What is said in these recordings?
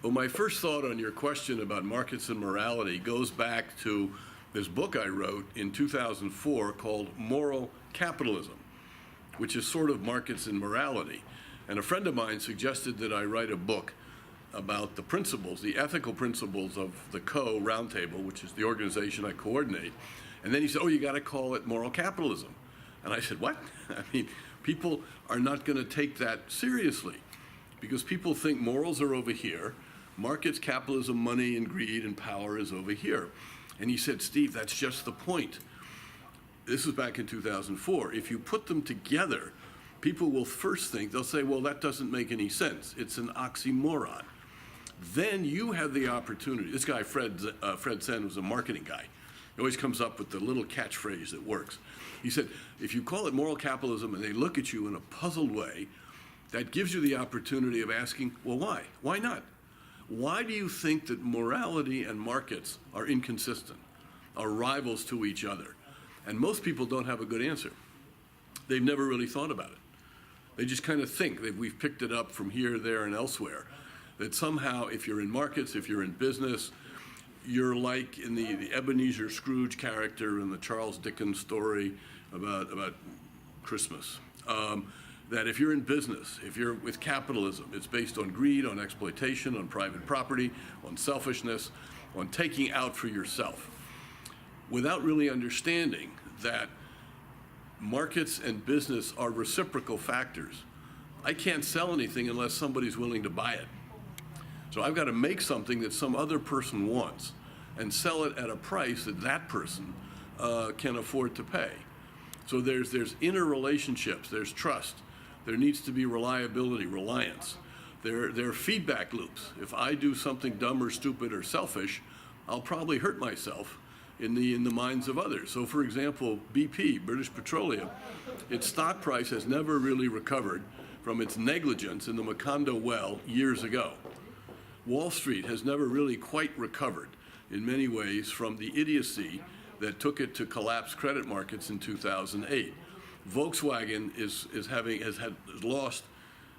Well, my first thought on your question about markets and morality goes back to this book I wrote in 2004 called Moral Capitalism, which is sort of markets and morality. And a friend of mine suggested that I write a book about the principles, the ethical principles of the Caux Round Table, which is the organization I coordinate. And then he said, oh, you got to call it moral capitalism. And I said, what? I mean, people are not going to take that seriously because people think morals are over here, markets, capitalism, money, and greed and power is over here. And he said, Steve, that's just the point. This was back in 2004. If you put them together, people will first think, they'll say, well, that doesn't make any sense. It's an oxymoron. Then you have the opportunity. This guy, Fred Sen, was a marketing guy. He always comes up with the little catchphrase that works. He said, if you call it moral capitalism and they look at you in a puzzled way, that gives you the opportunity of asking, well, why? Why not? Why do you think that morality and markets are inconsistent, are rivals to each other? And most people don't have a good answer. They've never really thought about it. They just kind of think that we've picked it up from here, there, and elsewhere. That somehow, if you're in markets, if you're in business, you're like in the Ebenezer Scrooge character in the Charles Dickens story about Christmas. That if you're in business, if you're with capitalism, it's based on greed, on exploitation, on private property, on selfishness, on taking out for yourself, without really understanding that markets and business are reciprocal factors. I can't sell anything unless somebody's willing to buy it. So I've got to make something that some other person wants and sell it at a price that that person can afford to pay. So there's inner relationships, there's trust, there needs to be reliability, reliance. There are feedback loops. If I do something dumb or stupid or selfish, I'll probably hurt myself in the minds of others. So for example, BP, British Petroleum, its stock price has never really recovered from its negligence in the Macondo well years ago. Wall Street has never really quite recovered in many ways from the idiocy that took it to collapse credit markets in 2008. Volkswagen has lost,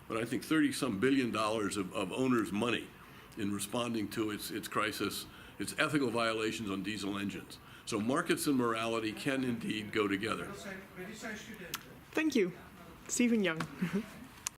but I think $30-some billion of owners' money in responding to its crisis, its ethical violations on diesel engines. So markets and morality can indeed go together. Thank you. Stephen Young.